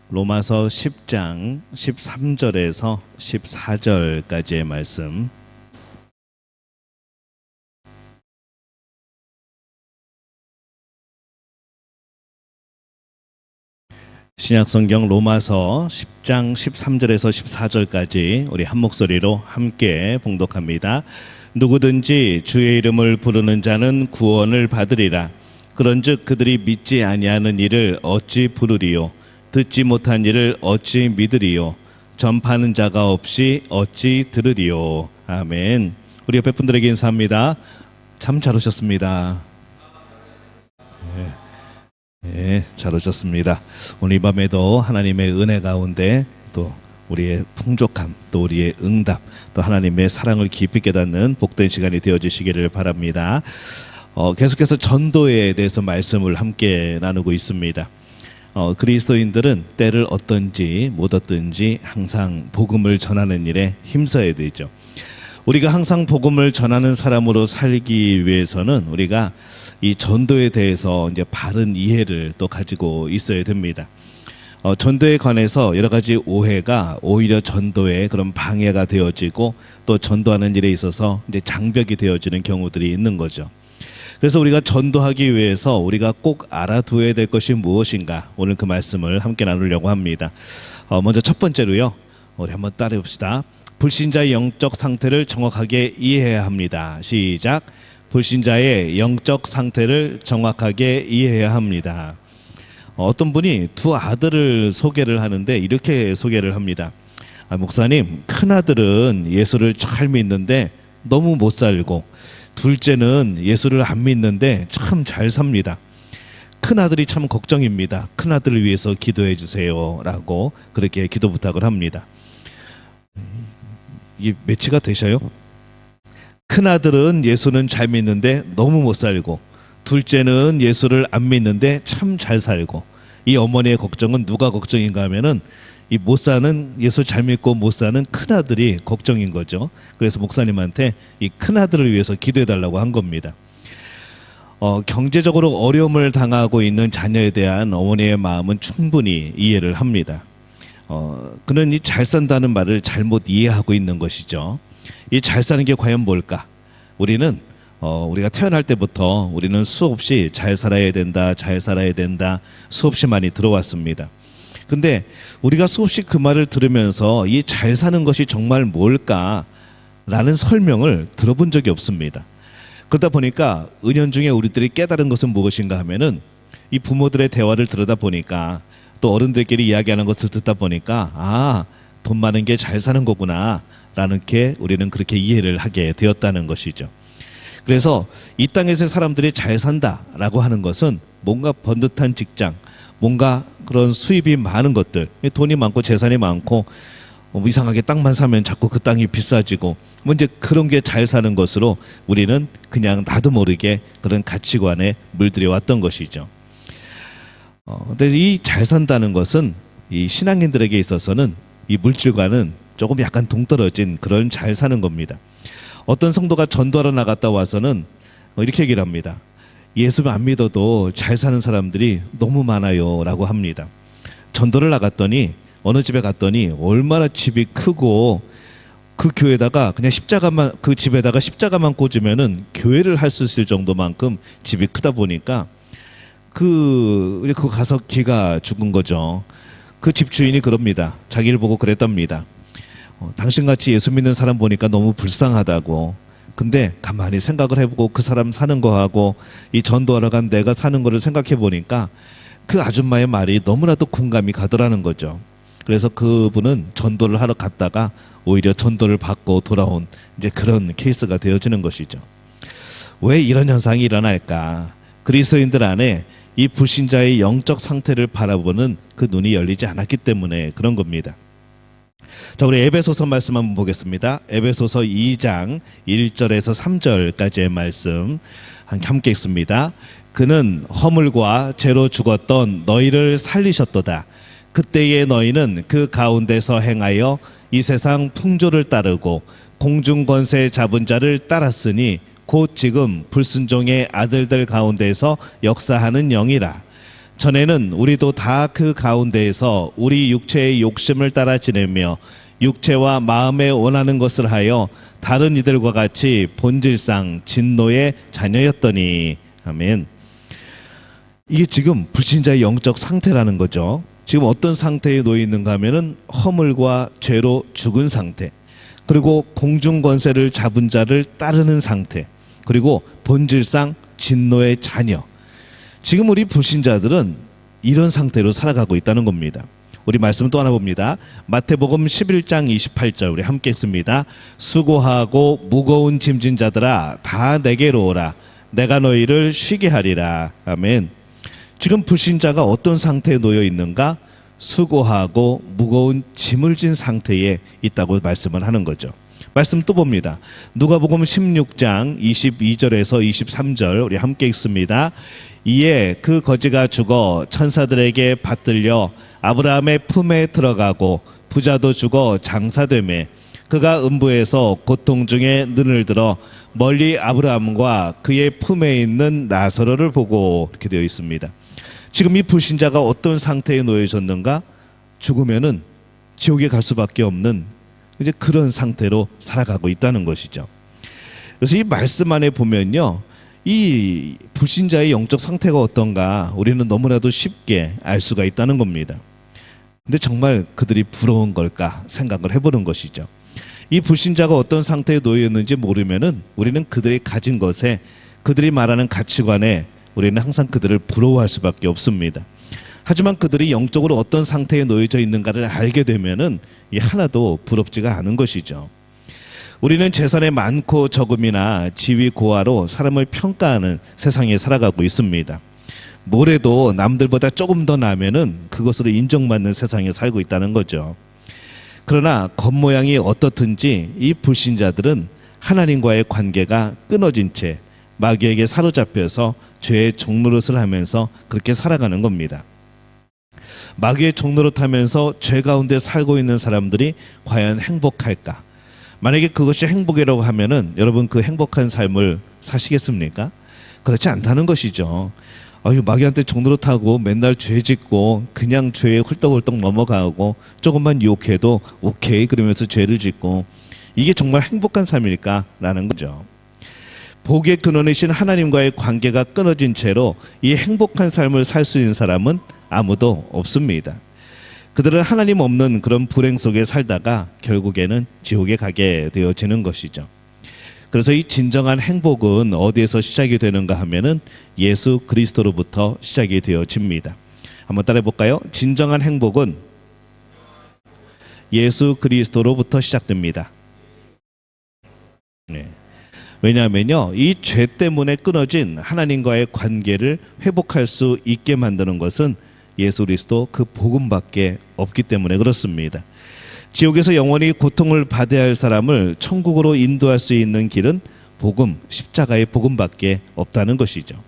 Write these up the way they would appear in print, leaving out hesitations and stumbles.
로마서 10장 13절에서 14절까지의 말씀. 신약성경 로마서 10장 13절에서 14절까지 우리 한 목소리로 함께 봉독합니다. 누구든지 주의 이름을 부르는 자는 구원을 받으리라. 그런즉 그들이 믿지 아니하는 이를 어찌 부르리요? 듣지 못한 일을 어찌 믿으리요? 전파하는 자가 없이 어찌 들으리요? 아멘. 우리 옆에 분들에게 인사합니다. 참 잘 오셨습니다. 네, 잘 오셨습니다. 오늘 이 밤에도 하나님의 은혜 가운데 또 우리의 풍족함, 또 우리의 응답, 또 하나님의 사랑을 깊이 깨닫는 복된 시간이 되어주시기를 바랍니다. 계속해서 전도에 대해서 말씀을 함께 나누고 있습니다. 그리스도인들은 때를 얻든지 못 얻든지 항상 복음을 전하는 일에 힘써야 되죠. 우리가 항상 복음을 전하는 사람으로 살기 위해서는 우리가 이 전도에 대해서 이제 바른 이해를 또 가지고 있어야 됩니다. 전도에 관해서 여러 가지 오해가 오히려 전도에 그런 방해가 되어지고 또 전도하는 일에 있어서 이제 장벽이 되어지는 경우들이 있는 거죠. 그래서 우리가 전도하기 위해서 우리가 꼭 알아두어야 될 것이 무엇인가, 오늘 그 말씀을 함께 나누려고 합니다. 먼저 첫 번째로요, 우리 한번 따라해 봅시다. 불신자의 영적 상태를 정확하게 이해해야 합니다. 시작. 불신자의 영적 상태를 정확하게 이해해야 합니다. 어떤 분이 두 아들을 소개를 하는데 이렇게 소개를 합니다. 목사님, 큰아들은 예수를 잘 믿는데 너무 못 살고, 둘째는 예수를 안 믿는데 참 잘 삽니다. 큰아들이 참 걱정입니다. 큰아들을 위해서 기도해 주세요 라고 그렇게 기도 부탁을 합니다. 이게 매치가 되셔요? 큰아들은 예수는 잘 믿는데 너무 못 살고, 둘째는 예수를 안 믿는데 참 잘 살고, 이 어머니의 걱정은 누가 걱정인가 하면은 이 못 사는, 예수 잘 믿고 못 사는 큰아들이 걱정인 거죠. 그래서 목사님한테 이 큰아들을 위해서 기도해 달라고 한 겁니다. 경제적으로 어려움을 당하고 있는 자녀에 대한 어머니의 마음은 충분히 이해를 합니다. 그는 이 잘 산다는 말을 잘못 이해하고 있는 것이죠. 이 잘 사는 게 과연 뭘까? 우리는 우리가 태어날 때부터 우리는 수없이 잘 살아야 된다, 잘 살아야 된다, 수없이 많이 들어왔습니다. 근데 우리가 수없이 그 말을 들으면서 이 잘 사는 것이 정말 뭘까라는 설명을 들어본 적이 없습니다. 그러다 보니까 은연중에 우리들이 깨달은 것은 무엇인가 하면은 이 부모들의 대화를 들으다 보니까, 또 어른들끼리 이야기하는 것을 듣다 보니까 돈 많은 게 잘 사는 거구나 라는 게 우리는 그렇게 이해를 하게 되었다는 것이죠. 그래서 이 땅에서 사람들이 잘 산다라고 하는 것은 뭔가 번듯한 직장, 뭔가 그런 수입이 많은 것들, 돈이 많고 재산이 많고 이상하게 땅만 사면 자꾸 그 땅이 비싸지고 이제 그런 게 잘 사는 것으로 우리는 그냥 나도 모르게 그런 가치관에 물들여 왔던 것이죠. 근데 이 잘 산다는 것은 이 신앙인들에게 있어서는 이 물질과는 조금 약간 동떨어진 그런 잘 사는 겁니다. 어떤 성도가 전도하러 나갔다 와서는 이렇게 얘기를 합니다. 예수 안 믿어도 잘 사는 사람들이 너무 많아요 라고 합니다. 전도를 나갔더니 어느 집에 갔더니 얼마나 집이 크고, 그 교회에다가 그냥 십자가만, 그 집에다가 십자가만 꽂으면은 교회를 할 수 있을 정도만큼 집이 크다 보니까 그거 가서 기가 죽은 거죠. 그 집주인이 그럽니다. 자기를 보고 그랬답니다. 당신같이 예수 믿는 사람 보니까 너무 불쌍하다고. 근데 가만히 생각을 해보고 그 사람 사는 거하고 이 전도하러 간 내가 사는 거를 생각해 보니까 그 아줌마의 말이 너무나도 공감이 가더라는 거죠. 그래서 그분은 전도를 하러 갔다가 오히려 전도를 받고 돌아온 이제 그런 케이스가 되어지는 것이죠. 왜 이런 현상이 일어날까? 그리스도인들 안에 이 불신자의 영적 상태를 바라보는 그 눈이 열리지 않았기 때문에 그런 겁니다. 자, 우리 에베소서 말씀 한번 보겠습니다. 에베소서 2장 1절에서 3절까지의 말씀 함께 읽습니다. 그는 허물과 죄로 죽었던 너희를 살리셨도다. 그때의 너희는 그 가운데서 행하여 이 세상 풍조를 따르고 공중 권세 잡은 자를 따랐으니 곧 지금 불순종의 아들들 가운데서 역사하는 영이라. 전에는 우리도 다 그 가운데에서 우리 육체의 욕심을 따라 지내며 육체와 마음에 원하는 것을 하여 다른 이들과 같이 본질상 진노의 자녀였더니. 아멘. 이게 지금 불신자의 영적 상태라는 거죠. 지금 어떤 상태에 놓여 있는가 하면은 허물과 죄로 죽은 상태, 그리고 공중 권세를 잡은 자를 따르는 상태, 그리고 본질상 진노의 자녀. 지금 우리 불신자들은 이런 상태로 살아가고 있다는 겁니다. 우리 말씀 또 하나 봅니다. 마태복음 11장 28절 우리 함께 읽습니다. 수고하고 무거운 짐진 자들아 다 내게로 오라. 내가 너희를 쉬게 하리라. 아멘. 지금 불신자가 어떤 상태에 놓여 있는가? 수고하고 무거운 짐을 진 상태에 있다고 말씀을 하는 거죠. 말씀 또 봅니다. 누가복음 16장 22절에서 23절 우리 함께 읽습니다. 이에 그 거지가 죽어 천사들에게 받들려 아브라함의 품에 들어가고 부자도 죽어 장사되매 그가 음부에서 고통 중에 눈을 들어 멀리 아브라함과 그의 품에 있는 나사로를 보고, 이렇게 되어 있습니다. 지금 이 불신자가 어떤 상태에 놓여졌는가? 죽으면은 지옥에 갈 수밖에 없는 이제 그런 상태로 살아가고 있다는 것이죠. 그래서 이 말씀 안에 보면요, 이 불신자의 영적 상태가 어떤가 우리는 너무나도 쉽게 알 수가 있다는 겁니다. 근데 정말 그들이 부러운 걸까 생각을 해보는 것이죠. 이 불신자가 어떤 상태에 놓여 있는지 모르면은 우리는 그들이 가진 것에, 그들이 말하는 가치관에 우리는 항상 그들을 부러워할 수밖에 없습니다. 하지만 그들이 영적으로 어떤 상태에 놓여져 있는가를 알게 되면은 이 하나도 부럽지가 않은 것이죠. 우리는 재산의 많고 적음이나 지위 고하로 사람을 평가하는 세상에 살아가고 있습니다. 뭐래도 남들보다 조금 더 나면은 그것으로 인정받는 세상에 살고 있다는 거죠. 그러나 겉모양이 어떻든지 이 불신자들은 하나님과의 관계가 끊어진 채 마귀에게 사로잡혀서 죄의 종노릇을 하면서 그렇게 살아가는 겁니다. 마귀의 종노릇 하면서 죄 가운데 살고 있는 사람들이 과연 행복할까? 만약에 그것이 행복이라고 하면은 여러분 그 행복한 삶을 사시겠습니까? 그렇지 않다는 것이죠. 마귀한테 종노릇하고 맨날 죄 짓고 그냥 죄에 훌떡훌떡 넘어가고 조금만 유혹해도 오케이 그러면서 죄를 짓고, 이게 정말 행복한 삶일까? 라는 거죠. 복의 근원이신 하나님과의 관계가 끊어진 채로 이 행복한 삶을 살 수 있는 사람은 아무도 없습니다. 그들은 하나님 없는 그런 불행 속에 살다가 결국에는 지옥에 가게 되어지는 것이죠. 그래서 이 진정한 행복은 어디에서 시작이 되는가 하면은 예수 그리스도로부터 시작이 되어집니다. 한번 따라해 볼까요? 진정한 행복은 예수 그리스도로부터 시작됩니다. 네. 왜냐하면요, 이 죄 때문에 끊어진 하나님과의 관계를 회복할 수 있게 만드는 것은 예수 그리스도 그 복음밖에 없기 때문에 그렇습니다. 지옥에서 영원히 고통을 받아야 할 사람을 천국으로 인도할 수 있는 길은 복음, 십자가의 복음밖에 없다는 것이죠.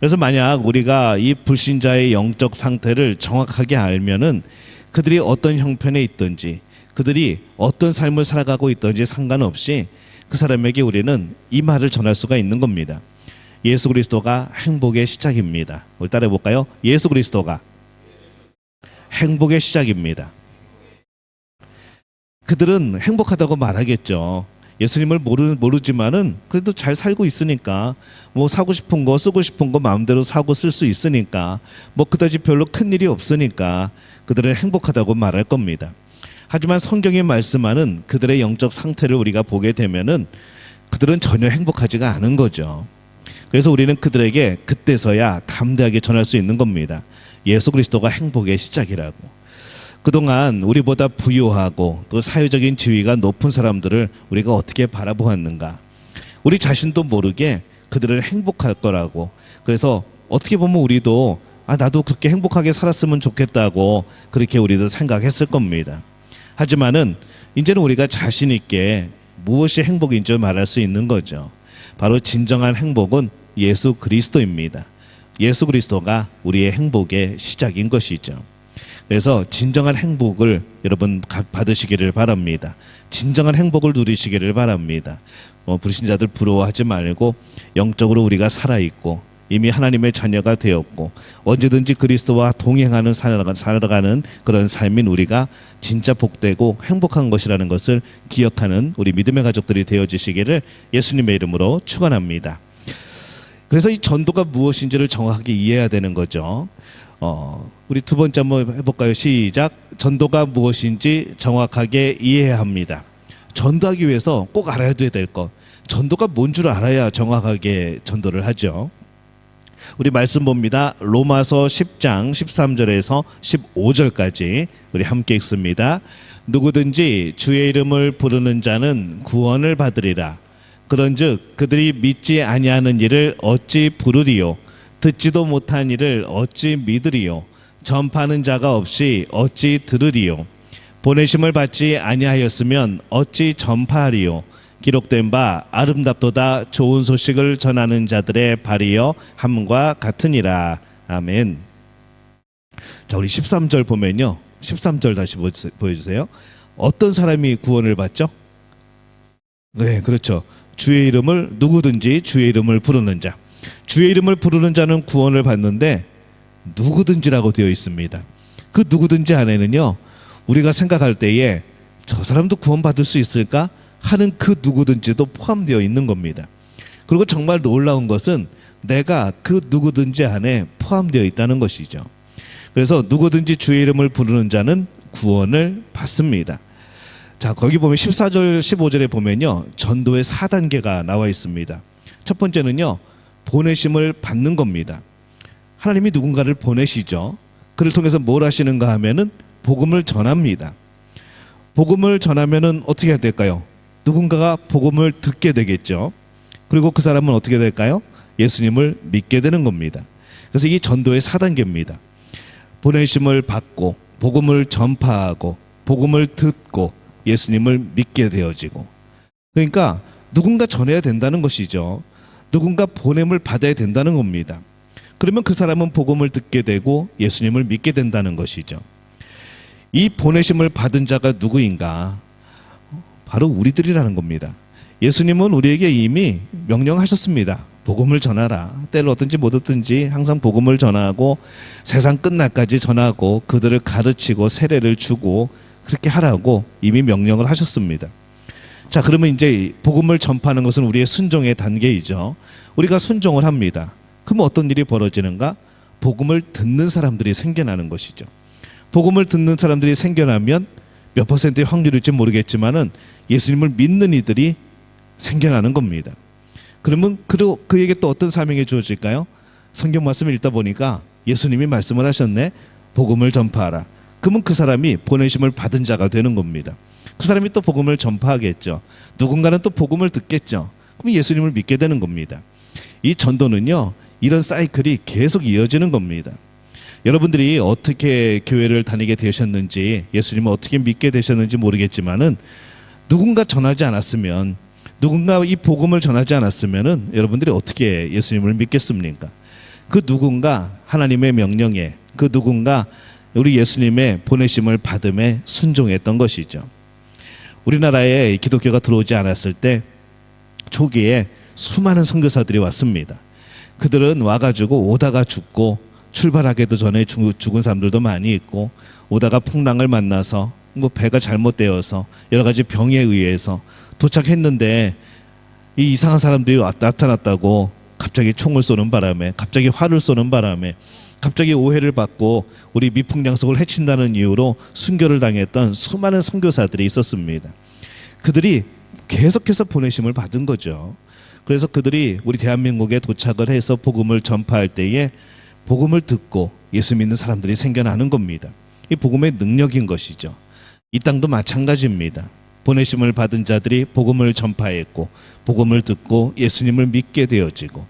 그래서 만약 우리가 이 불신자의 영적 상태를 정확하게 알면은 그들이 어떤 형편에 있든지, 그들이 어떤 삶을 살아가고 있든지 상관없이 그 사람에게 우리는 이 말을 전할 수가 있는 겁니다. 예수 그리스도가 행복의 시작입니다. 우리 따라해 볼까요? 예수 그리스도가 행복의 시작입니다. 그들은 행복하다고 말하겠죠. 예수님을 모르지만은 그래도 잘 살고 있으니까, 뭐 사고 싶은 거 쓰고 싶은 거 마음대로 사고 쓸 수 있으니까, 뭐 그다지 별로 큰 일이 없으니까 그들은 행복하다고 말할 겁니다. 하지만 성경이 말씀하는 그들의 영적 상태를 우리가 보게 되면은 그들은 전혀 행복하지가 않은 거죠. 그래서 우리는 그들에게 그때서야 담대하게 전할 수 있는 겁니다. 예수 그리스도가 행복의 시작이라고. 그동안 우리보다 부유하고 또 사회적인 지위가 높은 사람들을 우리가 어떻게 바라보았는가? 우리 자신도 모르게 그들은 행복할 거라고. 그래서 어떻게 보면 우리도 나도 그렇게 행복하게 살았으면 좋겠다고 그렇게 우리도 생각했을 겁니다. 하지만은 이제는 우리가 자신 있게 무엇이 행복인지 말할 수 있는 거죠. 바로 진정한 행복은 예수 그리스도입니다. 예수 그리스도가 우리의 행복의 시작인 것이죠. 그래서 진정한 행복을 여러분 받으시기를 바랍니다. 진정한 행복을 누리시기를 바랍니다. 불신자들 부러워하지 말고 영적으로 우리가 살아있고 이미 하나님의 자녀가 되었고 언제든지 그리스도와 동행하는 살아가는 그런 삶인 우리가 진짜 복되고 행복한 것이라는 것을 기억하는 우리 믿음의 가족들이 되어지시기를 예수님의 이름으로 축원합니다. 그래서 이 전도가 무엇인지를 정확하게 이해해야 되는 거죠. 우리 두 번째 한번 해볼까요? 시작. 전도가 무엇인지 정확하게 이해해야 합니다. 전도하기 위해서 꼭 알아야 될 것. 전도가 뭔 줄 알아야 정확하게 전도를 하죠. 우리 말씀 봅니다. 로마서 10장 13절에서 15절까지 우리 함께 읽습니다. 누구든지 주의 이름을 부르는 자는 구원을 받으리라. 그런즉 그들이 믿지 아니하는 이를 어찌 부르리요? 듣지도 못한 이를 어찌 믿으리요? 전파하는 자가 없이 어찌 들으리요? 보내심을 받지 아니하였으면 어찌 전파하리요? 기록된 바 아름답도다 좋은 소식을 전하는 자들의 발이여 함과 같으니라. 아멘. 자, 우리 13절 보면요. 13절 다시 보여주세요. 어떤 사람이 구원을 받죠? 네, 그렇죠. 주의 이름을 누구든지 주의 이름을 부르는 자. 주의 이름을 부르는 자는 구원을 받는데 누구든지라고 되어 있습니다. 그 누구든지 안에는요, 우리가 생각할 때에 저 사람도 구원받을 수 있을까 하는 그 누구든지도 포함되어 있는 겁니다. 그리고 정말 놀라운 것은 내가 그 누구든지 안에 포함되어 있다는 것이죠. 그래서 누구든지 주의 이름을 부르는 자는 구원을 받습니다. 자, 거기 보면 14절 15절에 보면요, 전도의 4단계가 나와 있습니다. 첫 번째는요, 보내심을 받는 겁니다. 하나님이 누군가를 보내시죠. 그를 통해서 뭘 하시는가 하면은 복음을 전합니다. 복음을 전하면은 어떻게 해야 될까요? 누군가가 복음을 듣게 되겠죠. 그리고 그 사람은 어떻게 될까요? 예수님을 믿게 되는 겁니다. 그래서 이 전도의 4단계입니다. 보내심을 받고 복음을 전파하고 복음을 듣고 예수님을 믿게 되어지고, 그러니까 누군가 전해야 된다는 것이죠. 누군가 보냄을 받아야 된다는 겁니다. 그러면 그 사람은 복음을 듣게 되고 예수님을 믿게 된다는 것이죠. 이 보내심을 받은 자가 누구인가? 바로 우리들이라는 겁니다. 예수님은 우리에게 이미 명령하셨습니다. 복음을 전하라. 때를 얻든지 못 얻든지 항상 복음을 전하고 세상 끝날까지 전하고 그들을 가르치고 세례를 주고 그렇게 하라고 이미 명령을 하셨습니다. 자, 그러면 이제 복음을 전파하는 것은 우리의 순종의 단계이죠. 우리가 순종을 합니다. 그럼 어떤 일이 벌어지는가? 복음을 듣는 사람들이 생겨나는 것이죠. 복음을 듣는 사람들이 생겨나면 몇 퍼센트의 확률일지 모르겠지만은 예수님을 믿는 이들이 생겨나는 겁니다. 그러면 그에게 또 어떤 사명이 주어질까요? 성경 말씀을 읽다 보니까 예수님이 말씀을 하셨네. 복음을 전파하라. 그러면 그 사람이 보내심을 받은 자가 되는 겁니다. 그 사람이 또 복음을 전파하겠죠. 누군가는 또 복음을 듣겠죠. 그럼 예수님을 믿게 되는 겁니다. 이 전도는요, 이런 사이클이 계속 이어지는 겁니다. 여러분들이 어떻게 교회를 다니게 되셨는지, 예수님을 어떻게 믿게 되셨는지 모르겠지만은 누군가 전하지 않았으면, 누군가 이 복음을 전하지 않았으면은 여러분들이 어떻게 예수님을 믿겠습니까? 그 누군가 하나님의 명령에, 그 누군가 우리 예수님의 보내심을 받음에 순종했던 것이죠. 우리나라에 기독교가 들어오지 않았을 때 초기에 수많은 선교사들이 왔습니다. 그들은 와가지고 오다가 죽고 출발하기도 전에 죽은 사람들도 많이 있고, 오다가 풍랑을 만나서 뭐 배가 잘못되어서 여러 가지 병에 의해서 도착했는데 이 이상한 사람들이 나타났다고 갑자기 총을 쏘는 바람에, 갑자기 화를 쏘는 바람에, 갑자기 오해를 받고 우리 미풍양속을 해친다는 이유로 순교를 당했던 수많은 선교사들이 있었습니다. 그들이 계속해서 보내심을 받은 거죠. 그래서 그들이 우리 대한민국에 도착을 해서 복음을 전파할 때에 복음을 듣고 예수 믿는 사람들이 생겨나는 겁니다. 이 복음의 능력인 것이죠. 이 땅도 마찬가지입니다. 보내심을 받은 자들이 복음을 전파했고 복음을 듣고 예수님을 믿게 되어지고,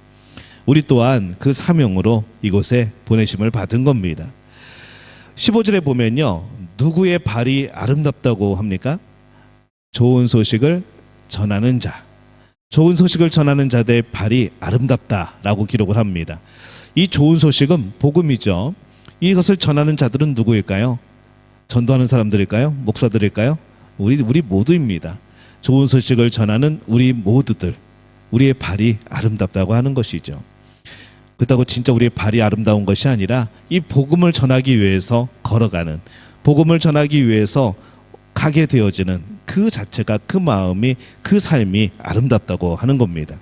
우리 또한 그 사명으로 이곳에 보내심을 받은 겁니다. 15절에 보면요, 누구의 발이 아름답다고 합니까? 좋은 소식을 전하는 자, 좋은 소식을 전하는 자들의 발이 아름답다라고 기록을 합니다. 이 좋은 소식은 복음이죠. 이것을 전하는 자들은 누구일까요? 전도하는 사람들일까요? 목사들일까요? 우리 모두입니다. 좋은 소식을 전하는 우리 모두들, 우리의 발이 아름답다고 하는 것이죠. 그렇다고 진짜 우리의 발이 아름다운 것이 아니라 이 복음을 전하기 위해서 걸어가는, 복음을 전하기 위해서 가게 되어지는 그 자체가, 그 마음이, 그 삶이 아름답다고 하는 겁니다.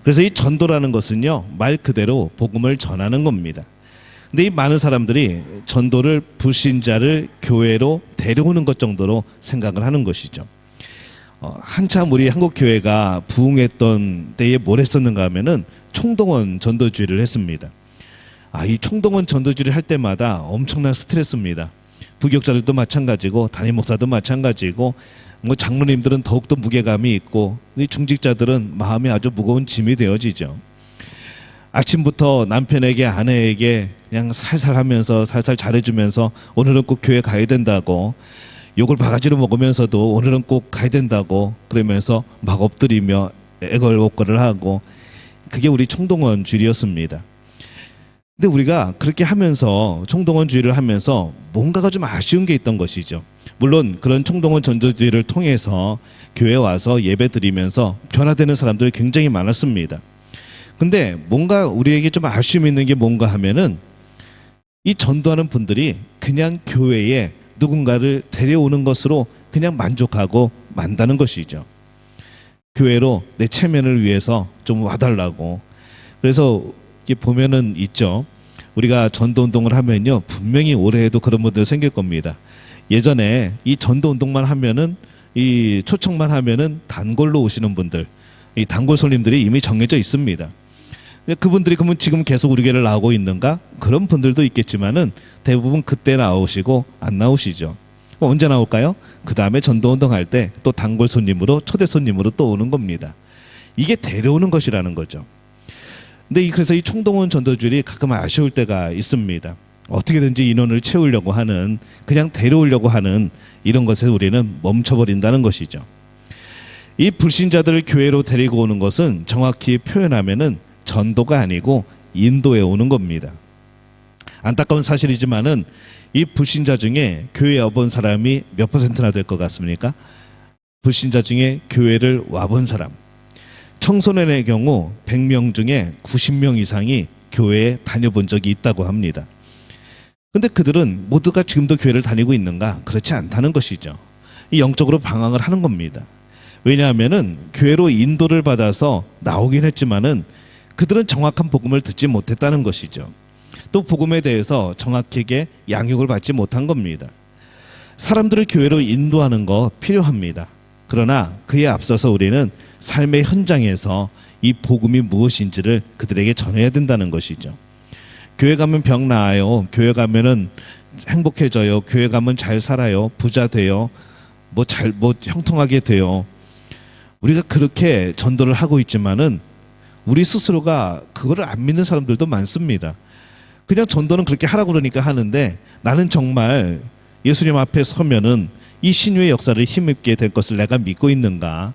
그래서 이 전도라는 것은요, 말 그대로 복음을 전하는 겁니다. 근데 이 많은 사람들이 전도를 불신자를 교회로 데려오는 것 정도로 생각을 하는 것이죠. 한참 우리 한국 교회가 부흥했던 때에 뭘 했었는가 하면은 총동원 전도주의를 했습니다. 이 총동원 전도주의를 할 때마다 엄청난 스트레스입니다. 부교육자들도 마찬가지고 담임 목사도 마찬가지고 뭐 장로님들은 더욱더 무게감이 있고 이 중직자들은 마음이 아주 무거운 짐이 되어지죠. 아침부터 남편에게 아내에게 그냥 살살 하면서 살살 잘해주면서 오늘은 꼭 교회 가야 된다고, 욕을 바가지로 먹으면서도 오늘은 꼭 가야 된다고 그러면서 막 엎드리며 애걸복걸을 하고, 그게 우리 총동원주의였습니다. 근데 우리가 그렇게 하면서, 총동원주의를 하면서 뭔가가 좀 아쉬운 게 있던 것이죠. 물론 그런 총동원 전도주의를 통해서 교회에 와서 예배 드리면서 변화되는 사람들이 굉장히 많았습니다. 근데 뭔가 우리에게 좀 아쉬움이 있는 게 뭔가 하면은 이 전도하는 분들이 그냥 교회에 누군가를 데려오는 것으로 그냥 만족하고 만다는 것이죠. 교회로 내 체면을 위해서 좀 와달라고. 그래서 이게 보면은 있죠. 우리가 전도 운동을 하면요, 분명히 올해에도 그런 분들 생길 겁니다. 예전에 이 전도 운동만 하면은, 이 초청만 하면은 단골로 오시는 분들, 이 단골 손님들이 이미 정해져 있습니다. 그분들이 그러면 지금 계속 우리 교회를 나오고 있는가? 그런 분들도 있겠지만은 대부분 그때 나오시고 안 나오시죠. 언제 나올까요? 그 다음에 전도운동 할 때 또 단골 손님으로, 초대 손님으로 또 오는 겁니다. 이게 데려오는 것이라는 거죠. 근데 그래서 이 총동원 전도주의를 가끔 아쉬울 때가 있습니다. 어떻게든지 인원을 채우려고 하는, 그냥 데려오려고 하는 이런 것에 우리는 멈춰버린다는 것이죠. 이 불신자들을 교회로 데리고 오는 것은 정확히 표현하면은 전도가 아니고 인도에 오는 겁니다. 안타까운 사실이지만은 이 불신자 중에 교회에 와본 사람이 몇 퍼센트나 될 것 같습니까? 불신자 중에 교회를 와본 사람, 청소년의 경우 100명 중에 90명 이상이 교회에 다녀본 적이 있다고 합니다. 근데 그들은 모두가 지금도 교회를 다니고 있는가? 그렇지 않다는 것이죠. 이 영적으로 방황을 하는 겁니다. 왜냐하면은 교회로 인도를 받아서 나오긴 했지만은 그들은 정확한 복음을 듣지 못했다는 것이죠. 또 복음에 대해서 정확하게 양육을 받지 못한 겁니다. 사람들을 교회로 인도하는 거 필요합니다. 그러나 그에 앞서서 우리는 삶의 현장에서 이 복음이 무엇인지를 그들에게 전해야 된다는 것이죠. 교회 가면 병 나아요. 교회 가면은 행복해져요. 교회 가면 잘 살아요. 부자 돼요. 뭐 형통하게 돼요. 우리가 그렇게 전도를 하고 있지만은 우리 스스로가 그거를 안 믿는 사람들도 많습니다. 그냥 전도는 그렇게 하라고 그러니까 하는데, 나는 정말 예수님 앞에 서면은 이 신유의 역사를 힘입게 될 것을 내가 믿고 있는가?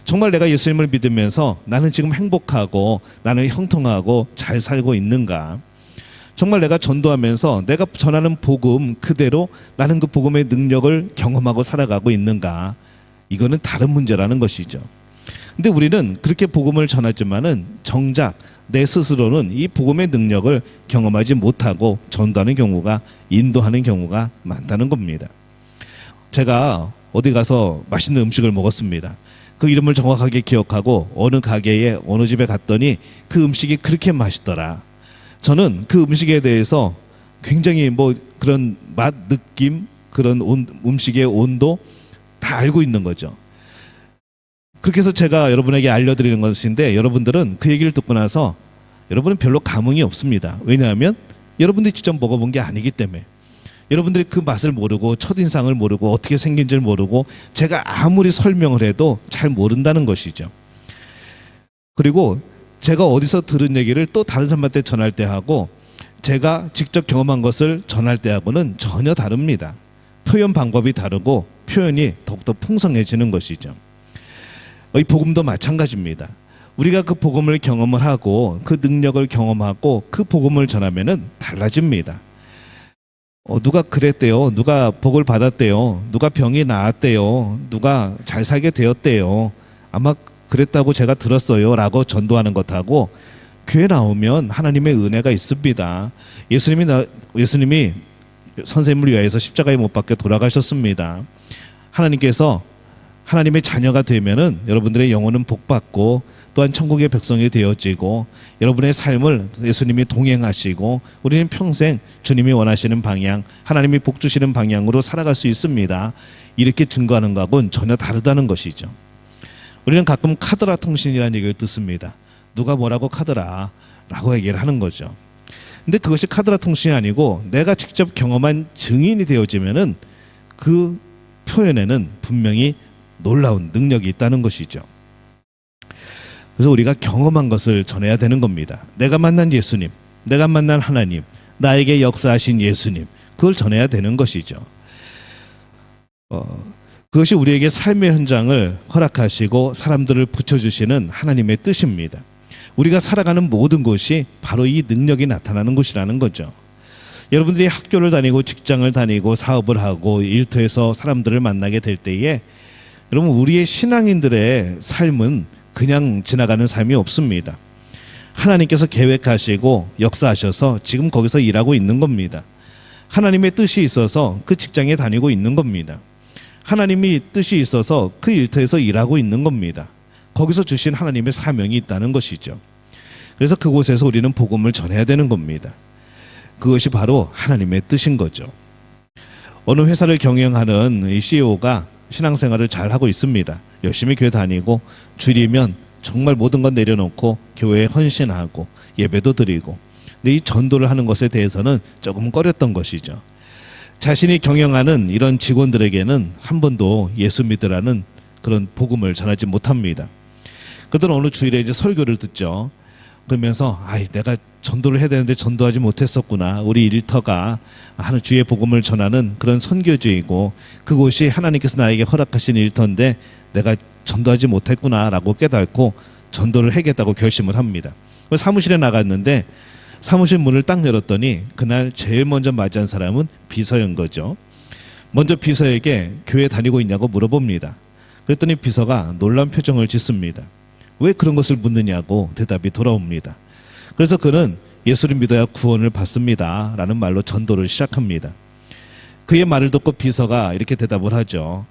정말 내가 예수님을 믿으면서 나는 지금 행복하고 나는 형통하고 잘 살고 있는가? 정말 내가 전도하면서 내가 전하는 복음 그대로 나는 그 복음의 능력을 경험하고 살아가고 있는가? 이거는 다른 문제라는 것이죠. 근데 우리는 그렇게 복음을 전하지만은 정작 내 스스로는 이 복음의 능력을 경험하지 못하고 전도하는 경우가, 인도하는 경우가 많다는 겁니다. 제가 어디 가서 맛있는 음식을 먹었습니다. 그 이름을 정확하게 기억하고 어느 가게에 어느 집에 갔더니 그 음식이 그렇게 맛있더라. 저는 그 음식에 대해서 굉장히 뭐 그런 맛, 느낌, 그런 음식의 온도 다 알고 있는 거죠. 그렇게 해서 제가 여러분에게 알려드리는 것인데, 여러분들은 그 얘기를 듣고 나서 여러분은 별로 감흥이 없습니다. 왜냐하면 여러분들이 직접 먹어본 게 아니기 때문에. 여러분들이 그 맛을 모르고 첫인상을 모르고 어떻게 생긴지를 모르고 제가 아무리 설명을 해도 잘 모른다는 것이죠. 그리고 제가 어디서 들은 얘기를 또 다른 사람한테 전할 때하고 제가 직접 경험한 것을 전할 때하고는 전혀 다릅니다. 표현 방법이 다르고 표현이 더욱더 풍성해지는 것이죠. 이 복음도 마찬가지입니다. 우리가 그 복음을 경험을 하고 그 능력을 경험하고 그 복음을 전하면은 달라집니다. 누가 그랬대요. 누가 복을 받았대요. 누가 병이 나았대요. 누가 잘 살게 되었대요. 아마 그랬다고 제가 들었어요 라고 전도하는 것하고 교회 나오면 하나님의 은혜가 있습니다. 예수님이 선생님을 위하여서 십자가에 못 박혀 돌아가셨습니다. 하나님께서 하나님의 자녀가 되면은 여러분들의 영혼은 복받고 또한 천국의 백성이 되어지고 여러분의 삶을 예수님이 동행하시고 우리는 평생 주님이 원하시는 방향, 하나님이 복 주시는 방향으로 살아갈 수 있습니다. 이렇게 증거하는 것하고는 전혀 다르다는 것이죠. 우리는 가끔 카더라 통신이라는 얘기를 듣습니다. 누가 뭐라고 카더라 라고 얘기를 하는 거죠. 근데 그것이 카더라 통신이 아니고 내가 직접 경험한 증인이 되어지면은 그 표현에는 분명히 놀라운 능력이 있다는 것이죠. 그래서 우리가 경험한 것을 전해야 되는 겁니다. 내가 만난 예수님, 내가 만난 하나님, 나에게 역사하신 예수님, 그걸 전해야 되는 것이죠. 그것이 우리에게 삶의 현장을 허락하시고 사람들을 붙여주시는 하나님의 뜻입니다. 우리가 살아가는 모든 곳이 바로 이 능력이 나타나는 곳이라는 거죠. 여러분들이 학교를 다니고 직장을 다니고 사업을 하고 일터에서 사람들을 만나게 될 때에 여러분 우리의 신앙인들의 삶은 그냥 지나가는 삶이 없습니다. 하나님께서 계획하시고 역사하셔서 지금 거기서 일하고 있는 겁니다. 하나님의 뜻이 있어서 그 직장에 다니고 있는 겁니다. 하나님이 뜻이 있어서 그 일터에서 일하고 있는 겁니다. 거기서 주신 하나님의 사명이 있다는 것이죠. 그래서 그곳에서 우리는 복음을 전해야 되는 겁니다. 그것이 바로 하나님의 뜻인 거죠. 어느 회사를 경영하는 이 CEO가 신앙생활을 잘 하고 있습니다. 열심히 교회 다니고 주일이면 정말 모든 건 내려놓고 교회에 헌신하고 예배도 드리고, 근데 이 전도를 하는 것에 대해서는 조금 꺼렸던 것이죠. 자신이 경영하는 이런 직원들에게는 한 번도 예수 믿으라는 그런 복음을 전하지 못합니다. 그들은 어느 주일에 이제 설교를 듣죠. 그러면서 내가 전도를 해야 되는데 전도하지 못했었구나. 우리 일터가 하는 주의 복음을 전하는 그런 선교주의고 그곳이 하나님께서 나에게 허락하신 일터인데 내가 전도하지 못했구나라고 깨닫고 전도를 하겠다고 결심을 합니다. 사무실에 나갔는데 사무실 문을 딱 열었더니 그날 제일 먼저 맞이한 사람은 비서인 거죠. 먼저 비서에게 교회 다니고 있냐고 물어봅니다. 그랬더니 비서가 놀란 표정을 짓습니다. 왜 그런 것을 묻느냐고 대답이 돌아옵니다. 그래서 그는 예수를 믿어야 구원을 받습니다 라는 말로 전도를 시작합니다. 그의 말을 듣고 비서가 이렇게 대답을 하죠.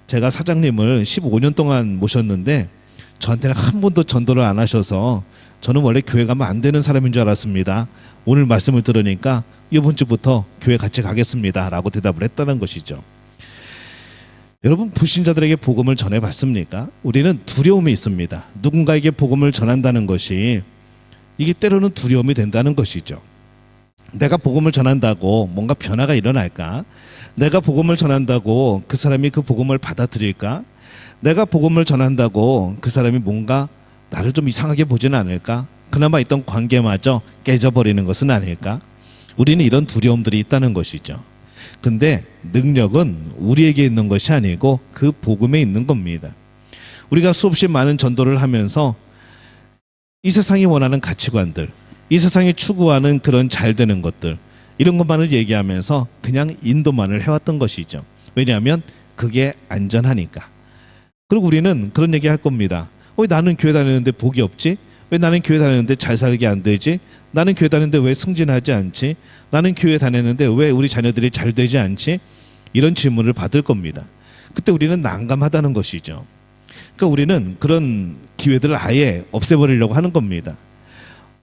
제가 사장님을 15년 동안 모셨는데 저한테는 한 번도 전도를 안 하셔서 저는 원래 교회 가면 안 되는 사람인 줄 알았습니다. 오늘 말씀을 들으니까 이번 주부터 교회 같이 가겠습니다 라고 대답을 했다는 것이죠. 여러분, 불신자들에게 복음을 전해봤습니까? 우리는 두려움이 있습니다. 누군가에게 복음을 전한다는 것이 이게 때로는 두려움이 된다는 것이죠. 내가 복음을 전한다고 뭔가 변화가 일어날까? 내가 복음을 전한다고 그 사람이 그 복음을 받아들일까? 내가 복음을 전한다고 그 사람이 뭔가 나를 좀 이상하게 보지는 않을까? 그나마 있던 관계마저 깨져버리는 것은 아닐까? 우리는 이런 두려움들이 있다는 것이죠. 근데 능력은 우리에게 있는 것이 아니고 그 복음에 있는 겁니다. 우리가 수없이 많은 전도를 하면서 이 세상이 원하는 가치관들, 이 세상이 추구하는 그런 잘 되는 것들, 이런 것만을 얘기하면서 그냥 인도만을 해왔던 것이죠. 왜냐하면 그게 안전하니까. 그리고 우리는 그런 얘기 할 겁니다. 왜 나는 교회 다니는데 복이 없지? 왜 나는 교회 다니는데 잘 살게 안 되지? 나는 교회 다니는데 왜 승진하지 않지? 나는 교회 다니는데 왜 우리 자녀들이 잘 되지 않지? 이런 질문을 받을 겁니다. 그때 우리는 난감하다는 것이죠. 그러니까 우리는 그런 기회들을 아예 없애버리려고 하는 겁니다.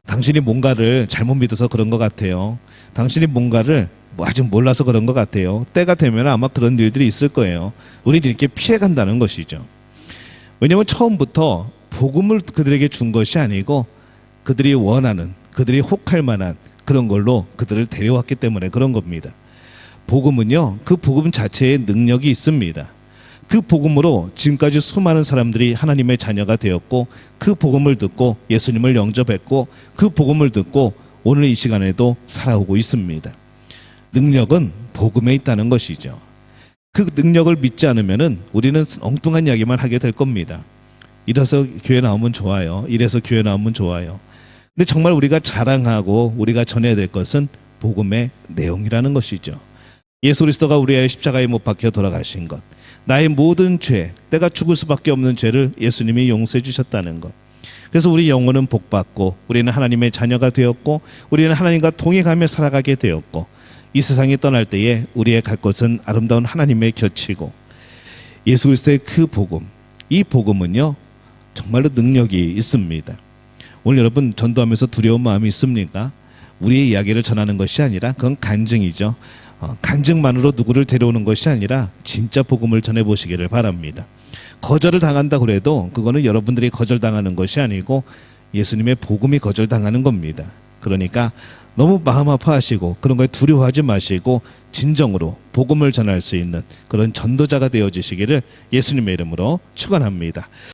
당신이 뭔가를 잘못 믿어서 그런 것 같아요. 당신이 뭔가를 아직 몰라서 그런 것 같아요. 때가 되면 아마 그런 일들이 있을 거예요. 우리는 이렇게 피해간다는 것이죠. 왜냐하면 처음부터 복음을 그들에게 준 것이 아니고 그들이 원하는, 그들이 혹할 만한 그런 걸로 그들을 데려왔기 때문에 그런 겁니다. 복음은요, 그 복음 자체에 능력이 있습니다. 그 복음으로 지금까지 수많은 사람들이 하나님의 자녀가 되었고 그 복음을 듣고 예수님을 영접했고 그 복음을 듣고 오늘 이 시간에도 살아오고 있습니다. 능력은 복음에 있다는 것이죠. 그 능력을 믿지 않으면은 우리는 엉뚱한 이야기만 하게 될 겁니다. 이래서 교회 나오면 좋아요. 이래서 교회 나오면 좋아요. 근데 정말 우리가 자랑하고 우리가 전해야 될 것은 복음의 내용이라는 것이죠. 예수 그리스도가 우리의 십자가에 못 박혀 돌아가신 것, 나의 모든 죄, 내가 죽을 수밖에 없는 죄를 예수님이 용서해 주셨다는 것, 그래서 우리 영혼은 복받고 우리는 하나님의 자녀가 되었고 우리는 하나님과 동행하며 살아가게 되었고 이 세상에 떠날 때에 우리의 갈 곳은 아름다운 하나님의 곁이고 예수 그리스도의 그 복음, 이 복음은요 정말로 능력이 있습니다. 오늘 여러분 전도하면서 두려운 마음이 있습니까? 우리의 이야기를 전하는 것이 아니라 그건 간증이죠. 간증만으로 누구를 데려오는 것이 아니라 진짜 복음을 전해보시기를 바랍니다. 거절을 당한다 그래도 그거는 여러분들이 거절당하는 것이 아니고 예수님의 복음이 거절당하는 겁니다. 그러니까 너무 마음 아파하시고 그런 거에 두려워하지 마시고 진정으로 복음을 전할 수 있는 그런 전도자가 되어주시기를 예수님의 이름으로 축원합니다.